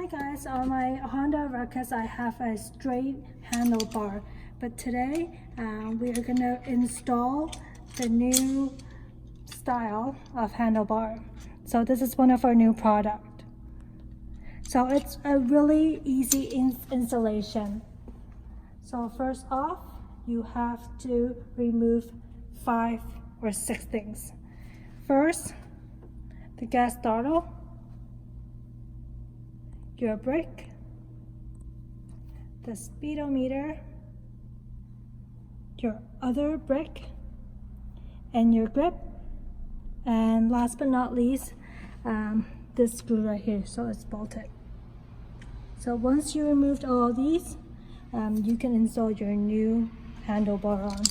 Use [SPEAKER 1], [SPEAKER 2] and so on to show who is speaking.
[SPEAKER 1] guys, on my Honda Ruckus I have a straight handlebar, but today we are going to install the new style of handlebar. So this is one of our new product. So it's a really easy installation. So first off, you have to remove 5 or 6 things. First, the gas throttle, your brake, the speedometer, your other brake, and your grip, and last but not least, this screw right here, so it's bolted. So once you removed all these, you can install your new handlebar on.